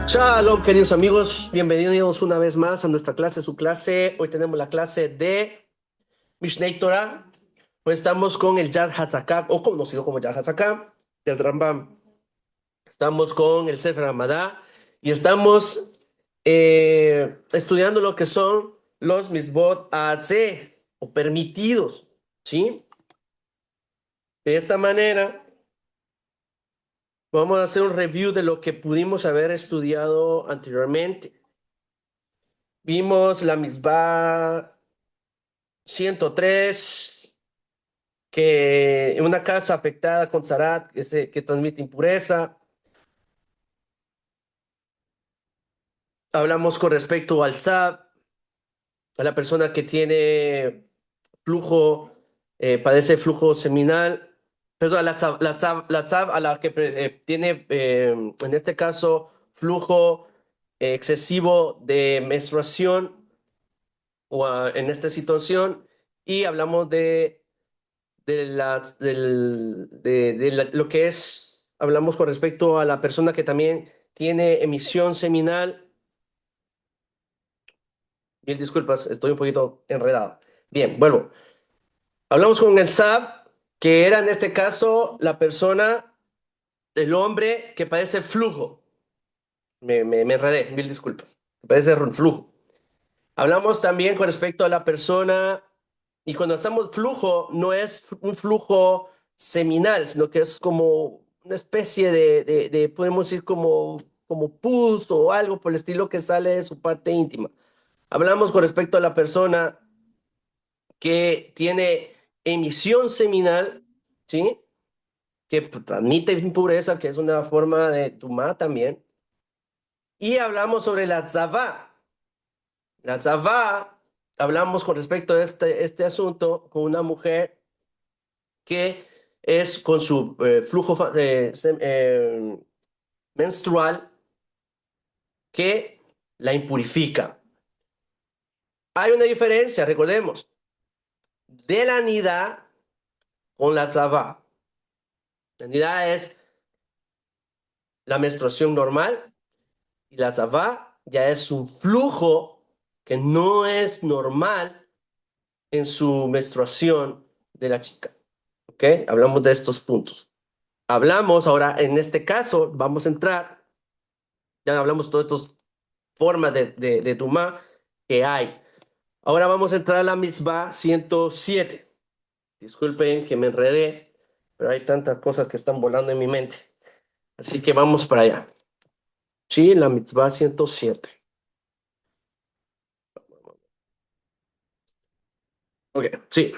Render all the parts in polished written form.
Shalom, queridos amigos, bienvenidos una vez más a nuestra clase, su clase. Hoy tenemos la clase de Mishneh Torah. Pues estamos con el Yad HaZakah, o conocido como Yad HaZakah, del Rambam. Estamos con el Sefer Hamadá y estamos estudiando lo que son los Misbot Aseh, o permitidos, ¿sí? De esta manera, vamos a hacer un review de lo que pudimos haber estudiado anteriormente. Vimos la misbah 103, que en una casa afectada con Zarat, que transmite impureza. Hablamos con respecto al Zab, a la persona que tiene flujo, padece flujo seminal. Perdón, la Zab a la que tiene, en este caso, flujo excesivo de menstruación o en esta situación. Y hablamos lo que es, hablamos con respecto a la persona que también tiene emisión seminal. Mil disculpas, estoy un poquito enredado. Bien, vuelvo. Hablamos con el SAB, que era en este caso la persona, el hombre que padece flujo. Me enredé, mil disculpas. Padece flujo. Hablamos también con respecto a la persona, y cuando hacemos flujo, no es un flujo seminal, sino que es como una especie podemos decir, como pus o algo por el estilo que sale de su parte íntima. Hablamos con respecto a la persona que tiene emisión seminal, ¿sí? Que transmite impureza, que es una forma de tumá también. Y hablamos sobre la tzavá. La tzavá, hablamos con respecto a este asunto con una mujer que es con su flujo menstrual, que la impurifica. Hay una diferencia, recordemos, de la nidá con la tzavá. La nidá es la menstruación normal y la tzavá ya es un flujo que no es normal en su menstruación de la chica. ¿Ok? Hablamos de estos puntos. Hablamos ahora, en este caso, vamos a entrar, ya hablamos de todas estas formas de tumá que hay. Ahora vamos a entrar a la mitzvah 107. Disculpen que me enredé, pero hay tantas cosas que están volando en mi mente. Así que vamos para allá. Sí, la mitzvah 107. Ok, sí.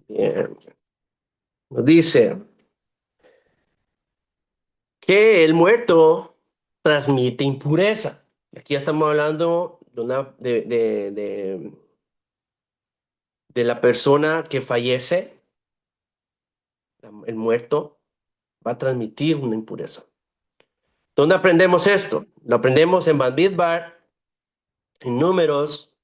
Bien. Nos dice que el muerto transmite impureza. Aquí ya estamos hablando de la persona que fallece. El muerto va a transmitir una impureza. ¿Dónde aprendemos esto? Lo aprendemos en Bamidbar, en Números,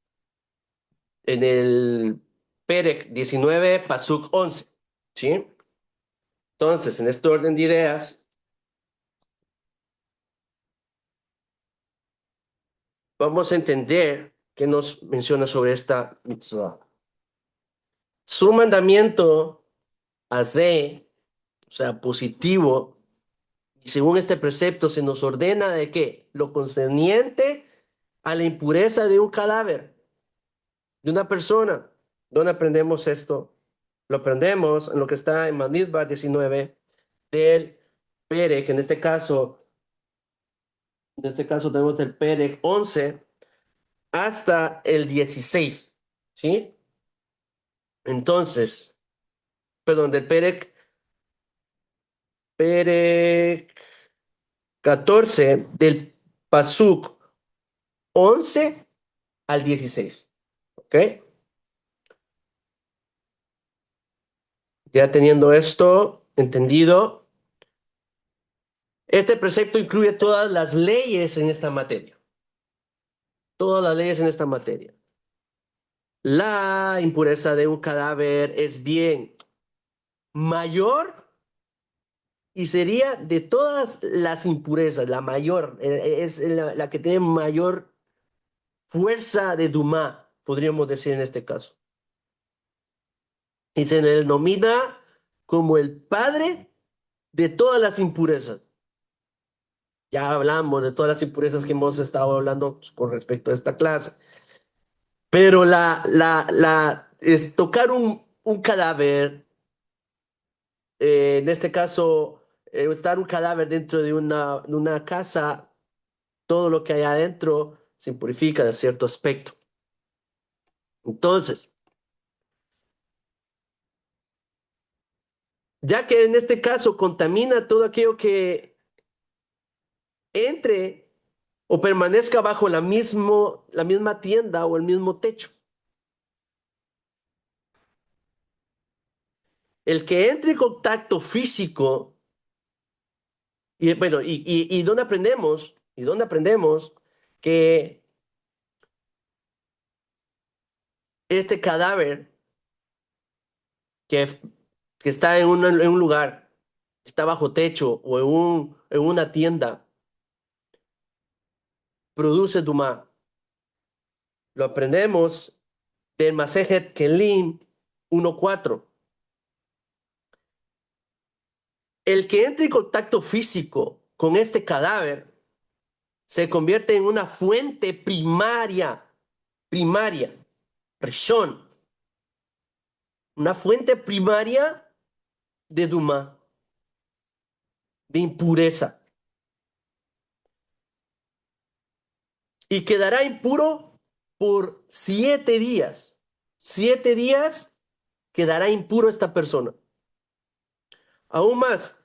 en el Perek 19, Pasuk 11. ¿Sí? Entonces, en este orden de ideas, vamos a entender qué nos menciona sobre esta mitzvah. Su mandamiento hace, o sea, positivo, y según este precepto se nos ordena de qué? Lo concerniente a la impureza de un cadáver, de una persona. ¿Dónde aprendemos esto? Lo aprendemos en lo que está en Bamidbar 19 del Perek, en este caso tenemos el Perek 11 hasta el 16, ¿sí? Entonces, perdón, del Perek 14, del Pasuk 11 al 16, ¿ok? Ya teniendo esto entendido, este precepto incluye todas las leyes en esta materia, todas las leyes en esta materia. la impureza de un cadáver es bien mayor y sería de todas las impurezas, la mayor, es la que tiene mayor fuerza de Dumas, podríamos decir en este caso. Y se le denomina como el padre de todas las impurezas. Ya hablamos de todas las impurezas que hemos estado hablando con respecto a esta clase. Pero es tocar un cadáver, en este caso, estar un cadáver dentro de una casa, todo lo que hay adentro se impurifica de cierto aspecto. Entonces, ya que en este caso contamina todo aquello que entre o permanezca bajo la misma tienda o el mismo techo. El que entre en contacto físico, y bueno, y dónde aprendemos, que este cadáver que, que está en un lugar, está bajo techo o en una tienda, produce Duma. Lo aprendemos del Masejet Kelim 1:4. El que entre en contacto físico con este cadáver se convierte en una fuente primaria, Rishon, una fuente primaria de Duma, de impureza, y quedará impuro por 7 días. 7 días quedará impuro esta persona. Aún más,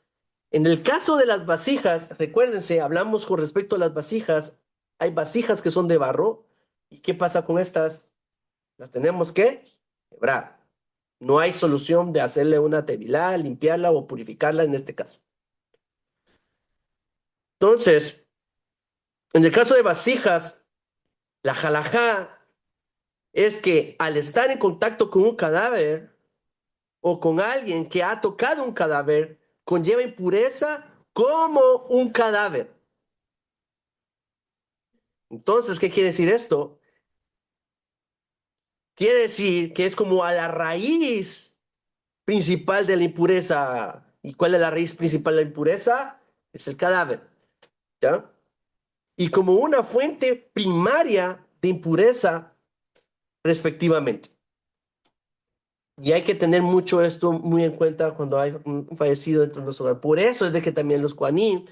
en el caso de las vasijas, recuérdense, hablamos con respecto a las vasijas, hay vasijas que son de barro, ¿y qué pasa con estas? Las tenemos que quebrar. No hay solución de hacerle una tevilá, limpiarla o purificarla en este caso. Entonces, en el caso de vasijas, la halajá es que al estar en contacto con un cadáver o con alguien que ha tocado un cadáver, conlleva impureza como un cadáver. Entonces, ¿qué quiere decir esto? Quiere decir que es como a la raíz principal de la impureza. ¿Y cuál es la raíz principal de la impureza? Es el cadáver, ¿ya? Y como una fuente primaria de impureza, respectivamente. Y hay que tener mucho esto muy en cuenta cuando hay un fallecido dentro de nuestro hogar. Por eso es de que también los Kohanim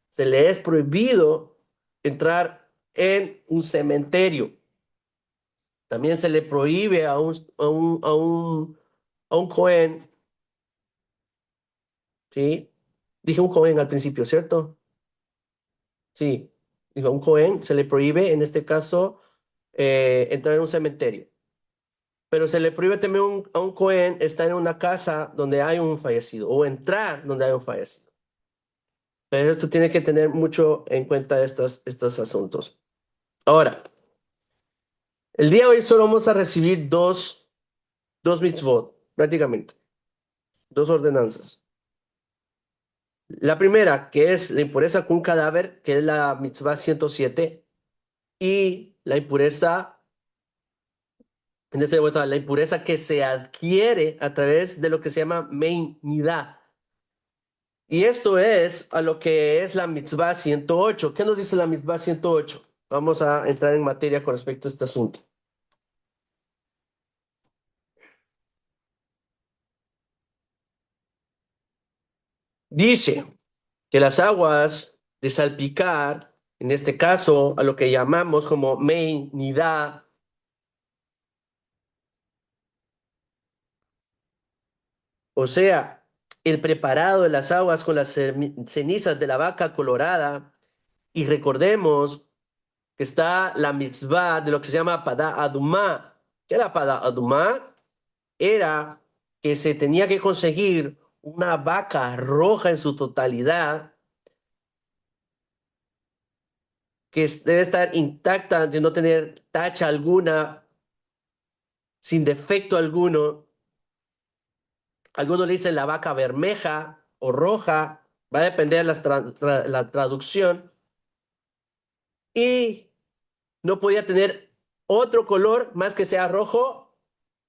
se les es prohibido entrar en un cementerio. También se le prohíbe a un Cohen, ¿sí? Dije un Cohen al principio, ¿cierto? Sí, digo, a un Cohen se le prohíbe, en este caso, entrar en un cementerio. Pero se le prohíbe también a un Cohen estar en una casa donde hay un fallecido o entrar donde hay un fallecido. Pero esto tiene que tener mucho en cuenta estos asuntos. Ahora, el día de hoy solo vamos a recibir dos mitzvot, prácticamente, dos ordenanzas. La primera, que es la impureza con un cadáver, que es la mitzvah 107, y la impureza, en este momento, la impureza que se adquiere a través de lo que se llama meinidá. Y esto es a lo que es la mitzvah 108. ¿Qué nos dice la mitzvah 108? Vamos a entrar en materia con respecto a este asunto. Dice que las aguas de salpicar, en este caso, a lo que llamamos como meinidá, o sea, el preparado de las aguas con las cenizas de la vaca colorada, y recordemos que está la mitzvah de lo que se llama Padá Adumá. ¿Qué era Padá Adumá? Era que se tenía que conseguir una vaca roja en su totalidad, que debe estar intacta, de no tener tacha alguna, sin defecto alguno. Algunos le dicen la vaca bermeja o roja, va a depender de la traducción. Y no podía tener otro color más que sea rojo.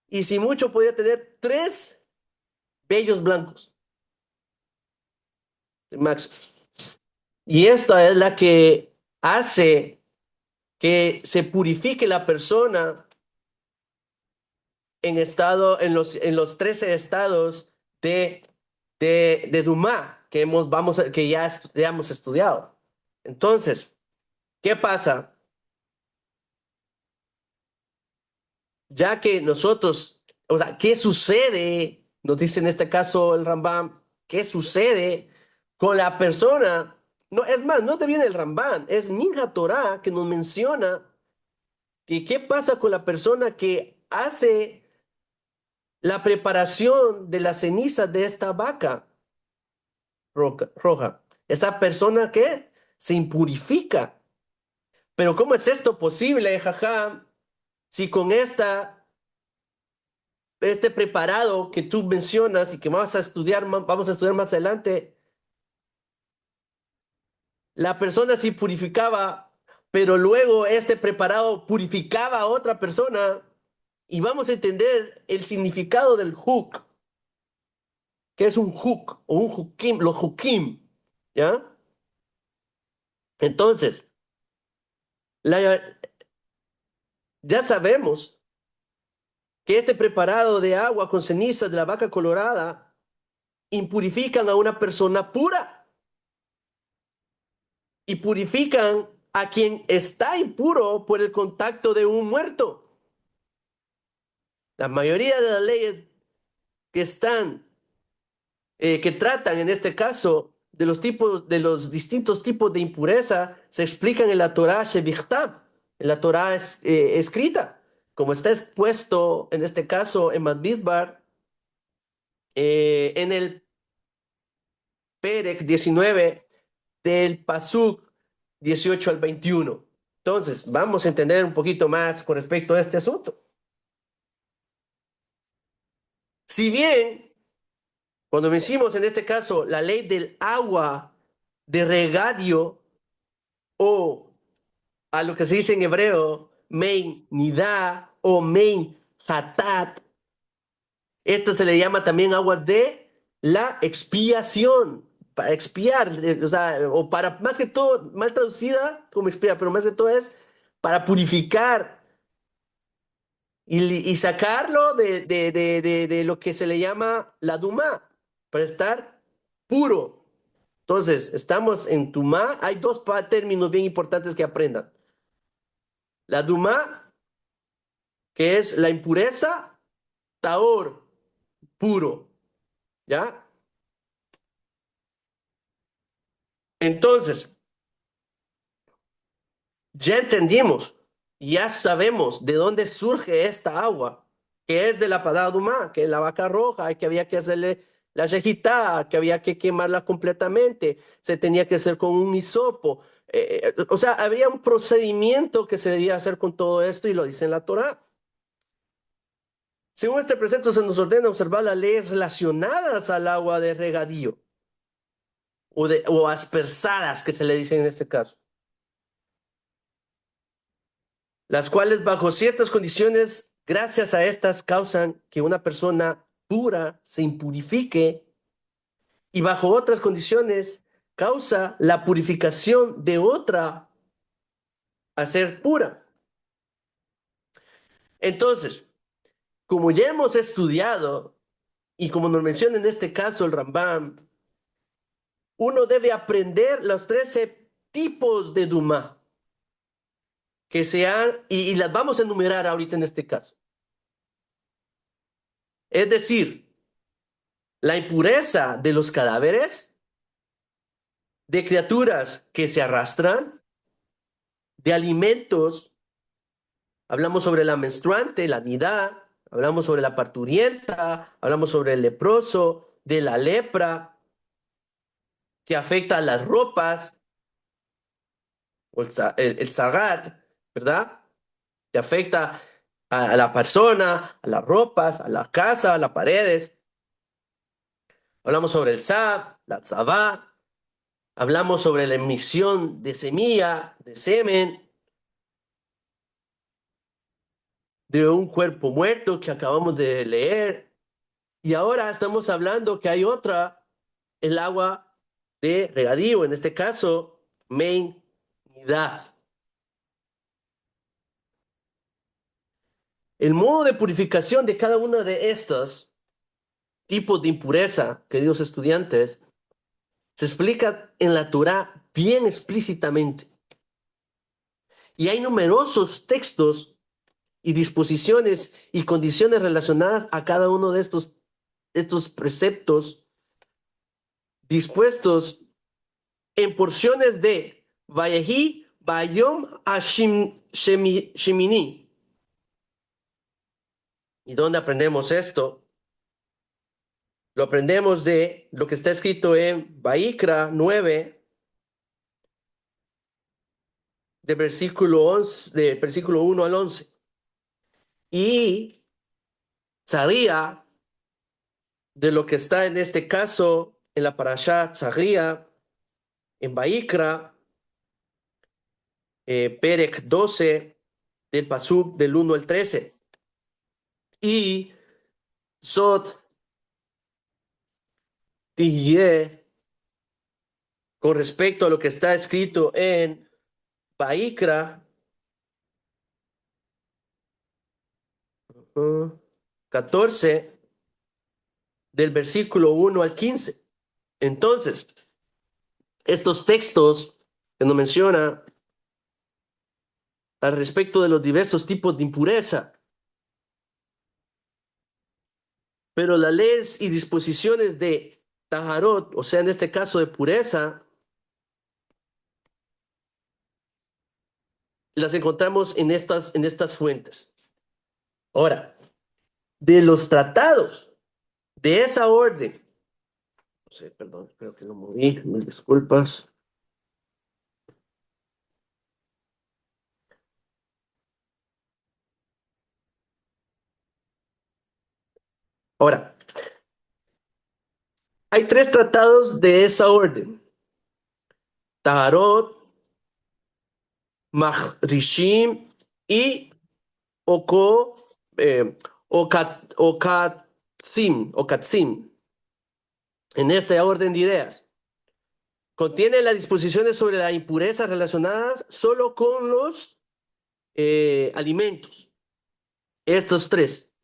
Y si mucho podía tener tres vellos blancos. Max. Y esta es la que hace que se purifique la persona en los 13 estados de Dumas que ya hemos estudiado. Entonces, ¿qué pasa? Ya que nosotros, o sea, ¿qué sucede? Nos dice en este caso el Rambam, ¿qué sucede con la persona? No, es más, no te viene el Rambam, es Minha Torah que nos menciona que qué pasa con la persona que hace la preparación de la ceniza de esta vaca roja. Esta persona que se impurifica. Pero ¿cómo es esto posible, jaja? Si con este preparado que tú mencionas y que vamos a estudiar más adelante, la persona se purificaba, pero luego este preparado purificaba a otra persona y vamos a entender el significado del huk, que es un huk o un hukim, los hukim, ¿ya? Entonces, la- ya sabemos que este preparado de agua con cenizas de la vaca colorada impurifican a una persona pura y purifican a quien está impuro por el contacto de un muerto. La mayoría de las leyes que que tratan en este caso de los distintos tipos de impureza, se explican en la Torah Shevichtav, en la Torah escrita, como está expuesto en este caso en Madbidbar, en el Perek 19 del Pasuk 18 al 21. Entonces, vamos a entender un poquito más con respecto a este asunto. Si bien, cuando decimos en este caso la ley del agua de regadio o a lo que se dice en hebreo, mein nidá o mein hatat, esto se le llama también agua de la expiación, para expiar, o sea, o para, más que todo, mal traducida como expiar, pero más que todo es para purificar y sacarlo de lo que se le llama la Duma, para estar puro. Entonces, estamos en Tumá, hay dos términos bien importantes que aprendan. La Duma, que es la impureza, Taor, puro, ¿ya? Entonces, ya entendimos, ya sabemos de dónde surge esta agua, que es de la Padaduma, que es la vaca roja, que había que hacerle la yejitá, que había que quemarla completamente, se tenía que hacer con un hisopo. O sea, había un procedimiento que se debía hacer con todo esto y lo dice en la Torá. Según este precepto, se nos ordena observar las leyes relacionadas al agua de regadío o aspersadas, que se le dice en este caso, las cuales bajo ciertas condiciones, gracias a estas, causan que una persona pura se impurifique y bajo otras condiciones causa la purificación de otra a ser pura. Entonces, como ya hemos estudiado y como nos menciona en este caso el Rambam, uno debe aprender los 13 tipos de Duma que sean, y las vamos a enumerar ahorita en este caso. Es decir, la impureza de los cadáveres, de criaturas que se arrastran, de alimentos, hablamos sobre la menstruante, la nidad, hablamos sobre la parturienta, hablamos sobre el leproso, de la lepra, que afecta a las ropas, o el zagat, ¿verdad? Que afecta. a la persona, a las ropas, a la casa, a las paredes. Hablamos sobre el sab, la tzavá. Hablamos sobre la emisión de semilla, de semen, de un cuerpo muerto que acabamos de leer. Y ahora estamos hablando que hay otra, el agua de regadío, en este caso, main nidá. El modo de purificación de cada una de estos tipos de impureza, queridos estudiantes, se explica en la Torá bien explícitamente. Y hay numerosos textos y disposiciones y condiciones relacionadas a cada uno de estos preceptos dispuestos en porciones de Vayehi Bayom Hashim Shemini. ¿Y dónde aprendemos esto? Lo aprendemos de lo que está escrito en Vaikra 9, de versículo 1 al 11. Y Zaría, de lo que está en este caso en la parashá Zaría, en Vaikra, Perek 12, del Pasuk del 1 al 13. Y Sot Tihye, con respecto a lo que está escrito en Vaikra 14, del versículo 1 al 15. Entonces, estos textos que nos menciona al respecto de los diversos tipos de impureza, pero las leyes y disposiciones de Taharot, o sea, en este caso de pureza, las encontramos en estas fuentes. Ahora, de los tratados de esa orden, no sé, perdón, creo que lo moví, mil disculpas. Ahora, hay tres tratados de esa orden: Taharot, Mahrishim y Oko, Okatzim, en esta orden de ideas. Contiene las disposiciones sobre la impureza relacionadas solo con los alimentos, estos tres,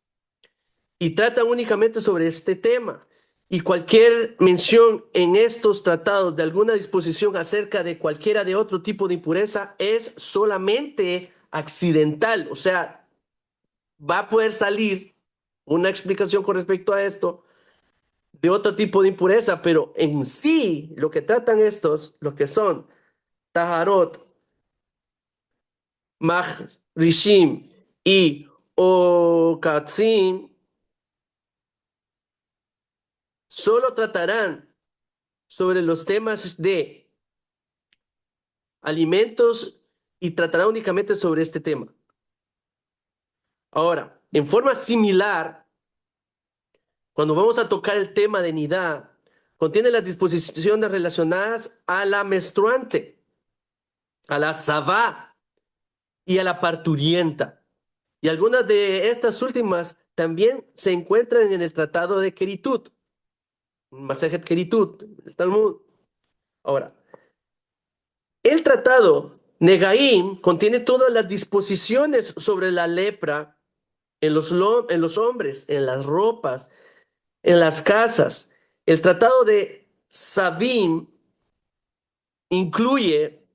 y trata únicamente sobre este tema. Y cualquier mención en estos tratados de alguna disposición acerca de cualquiera de otro tipo de impureza es solamente accidental, o sea, va a poder salir una explicación con respecto a esto de otro tipo de impureza, pero en sí lo que tratan estos, lo que son Taharot, Mahrishim y Okatzim, solo tratarán sobre los temas de alimentos y tratarán únicamente sobre este tema. Ahora, en forma similar, cuando vamos a tocar el tema de nidá, contiene las disposiciones relacionadas a la menstruante, a la sabá y a la parturienta. Y algunas de estas últimas también se encuentran en el tratado de Keritut, Masejet Keritut, el Talmud. Ahora, el tratado Negaim contiene todas las disposiciones sobre la lepra en los hombres, en las ropas, en las casas. El tratado de Savim incluye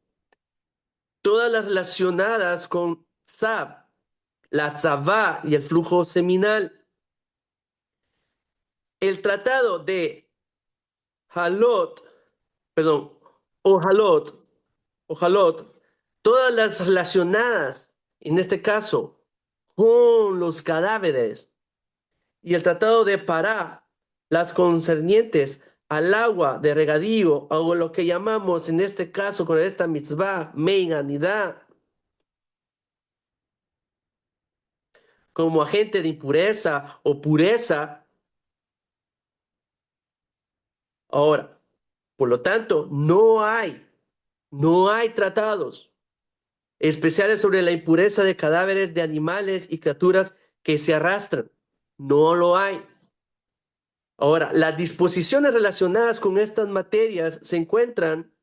todas las relacionadas con Sab, la tzavá y el flujo seminal. El tratado de Halot, perdón, Ojalot, Ojalot, todas las relacionadas, en este caso, con los cadáveres, y el tratado de Pará, las concernientes al agua de regadío, o lo que llamamos en este caso con esta mitzvah, Meinanidá, como agente de impureza o pureza. Ahora, por lo tanto, no hay tratados especiales sobre la impureza de cadáveres de animales y criaturas que se arrastran. No lo hay. Ahora, las disposiciones relacionadas con estas materias se encuentran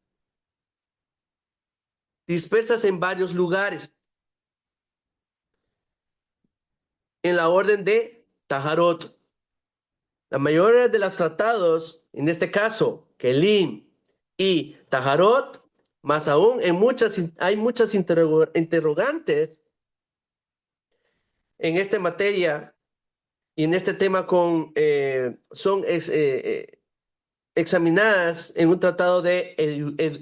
dispersas en varios lugares en la orden de Taharot. La mayoría de los tratados, en este caso, Kelim y Taharot, más aún hay muchas interrogantes en esta materia y en este tema son examinadas en un tratado de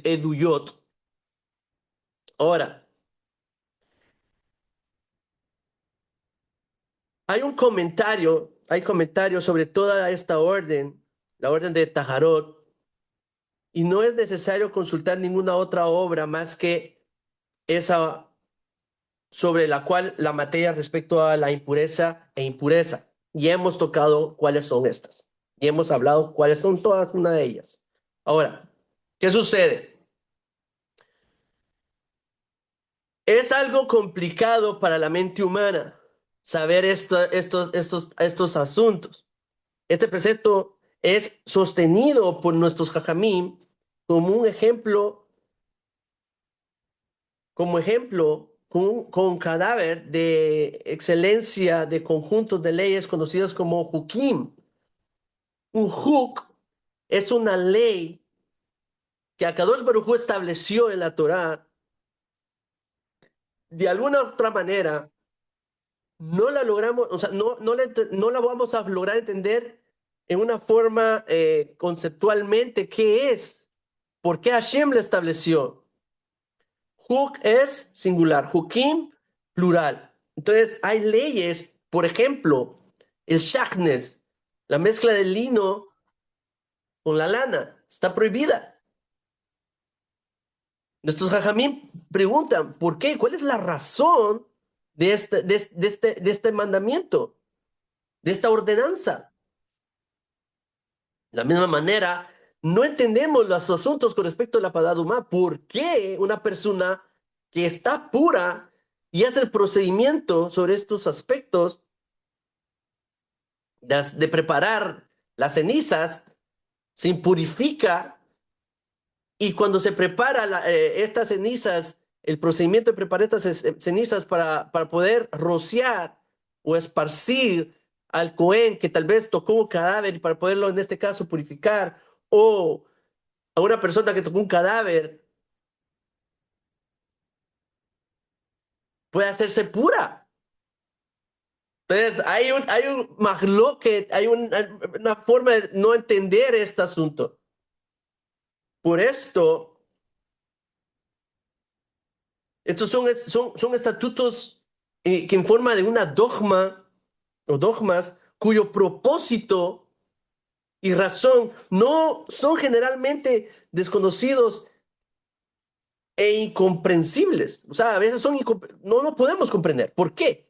Eduyot. Ahora, hay comentarios sobre toda esta orden, la orden de Taharot, y no es necesario consultar ninguna otra obra más que esa sobre la cual la materia respecto a la impureza e impureza. Y hemos tocado cuáles son estas. Y hemos hablado cuáles son todas una de ellas. Ahora, ¿qué sucede? Es algo complicado para la mente humana saber estos asuntos. Este precepto es sostenido por nuestros jajamim como un ejemplo, con cadáver de excelencia de conjuntos de leyes conocidos como hukim. Un huk es una ley que Akadosh Baruj Hu estableció en la Torá. De alguna otra manera, no la logramos, o sea, no la vamos a lograr entender en una forma conceptualmente qué es, por qué Hashem la estableció. Huk es singular, hukim plural. Entonces, hay leyes, por ejemplo, el shachnes, la mezcla del lino con la lana, está prohibida. Nuestros jajamim preguntan, ¿por qué? ¿Cuál es la razón de este mandamiento, de esta ordenanza? De la misma manera, no entendemos los asuntos con respecto a la Padadumá. ¿Por qué una persona que está pura y hace el procedimiento sobre estos aspectos de preparar las cenizas se impurifica y cuando se prepara estas cenizas, el procedimiento de preparar estas cenizas para poder rociar o esparcir al Cohen que tal vez tocó un cadáver y para poderlo en este caso purificar, o a una persona que tocó un cadáver, puede hacerse pura. Entonces, hay un mahloket, una forma de no entender este asunto. Por esto, estos son estatutos que en forma de una dogma o dogmas cuyo propósito y razón no son generalmente desconocidos e incomprensibles. O sea, a veces no lo podemos comprender. ¿Por qué?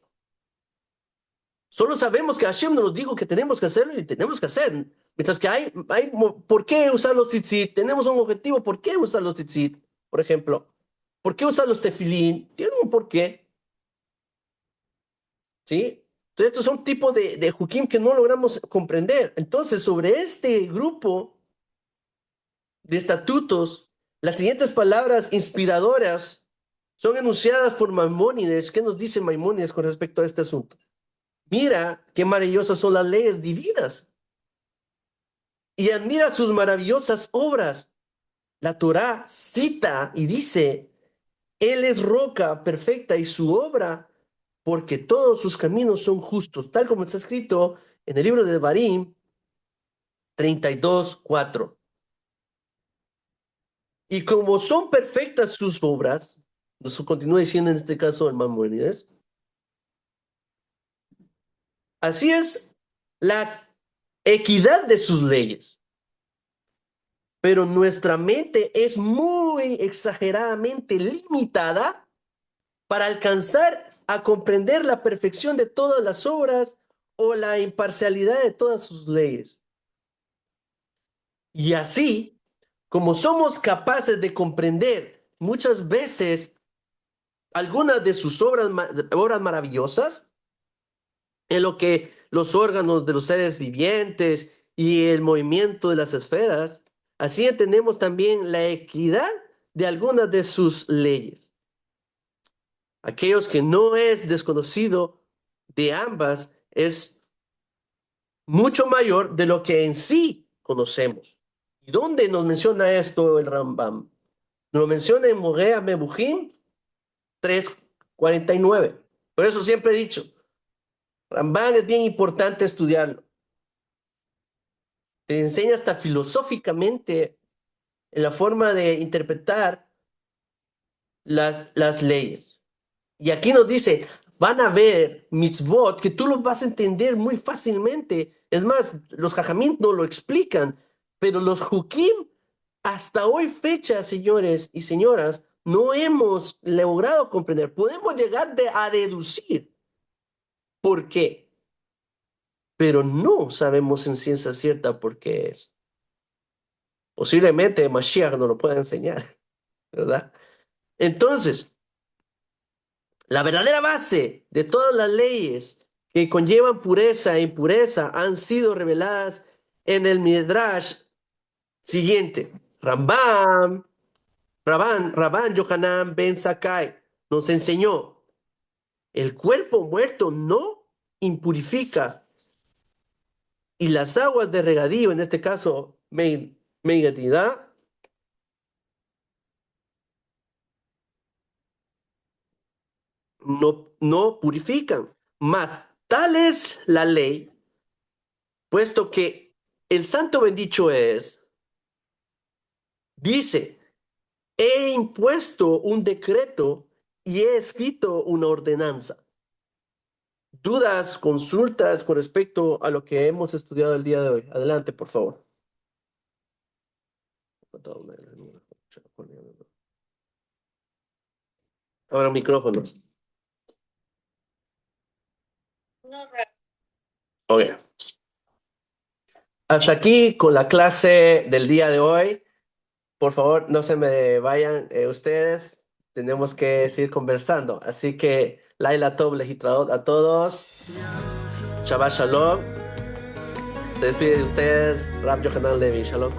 Solo sabemos que Hashem nos dijo que tenemos que hacerlo y tenemos que hacer. Mientras que ¿por qué usar los tzitzit? Tenemos un objetivo, ¿por qué usar los tzitzit? Por ejemplo, ¿por qué usar los tefilín? Tiene un porqué, ¿sí? Entonces, estos son tipos de hukim que no logramos comprender. Entonces, sobre este grupo de estatutos, las siguientes palabras inspiradoras son enunciadas por Maimónides. ¿Qué nos dice Maimónides con respecto a este asunto? Mira qué maravillosas son las leyes divinas y admira sus maravillosas obras. La Torá cita y dice, Él es roca perfecta y su obra, porque todos sus caminos son justos, tal como está escrito en el libro de Barim 32:4. Y como son perfectas sus obras, nos continúa diciendo en este caso el Maimónides, así es la equidad de sus leyes. Pero nuestra mente es muy exageradamente limitada para alcanzar a comprender la perfección de todas las obras o la imparcialidad de todas sus leyes. Y así, como somos capaces de comprender muchas veces algunas de sus obras maravillosas, en lo que los órganos de los seres vivientes y el movimiento de las esferas, así entendemos también la equidad de algunas de sus leyes. Aquellos que no es desconocido de ambas es mucho mayor de lo que en sí conocemos. ¿Y dónde nos menciona esto el Rambam? Nos lo menciona en Morea Mebujín 3:49. Por eso siempre he dicho, Rambam es bien importante estudiarlo. Te enseña hasta filosóficamente en la forma de interpretar las leyes. Y aquí nos dice, van a ver mitzvot que tú los vas a entender muy fácilmente. Es más, los jajamim no lo explican, pero los hukim, hasta hoy fecha, señores y señoras, no hemos logrado comprender. Podemos llegar a deducir por qué, pero no sabemos en ciencia cierta por qué es. Posiblemente Mashiach nos lo pueda enseñar, ¿verdad? Entonces, la verdadera base de todas las leyes que conllevan pureza e impureza han sido reveladas en el Midrash siguiente. Rabban Yohanan ben Zakkai nos enseñó, el cuerpo muerto no impurifica y las aguas de regadío, en este caso, Megadidá, no purifican. Mas tal es la ley, puesto que el santo bendito es, dice, he impuesto un decreto y he escrito una ordenanza. ¿Dudas, consultas con respecto a lo que hemos estudiado el día de hoy? Adelante, por favor. Ahora micrófonos. Ok. Hasta aquí con la clase del día de hoy. Por favor, no se me vayan ustedes. Tenemos que seguir conversando. Así que, Laila Tov Legitradot a todos. Shabbat Shalom. Se despide de ustedes, Rab Yohanan Levi. Shalom.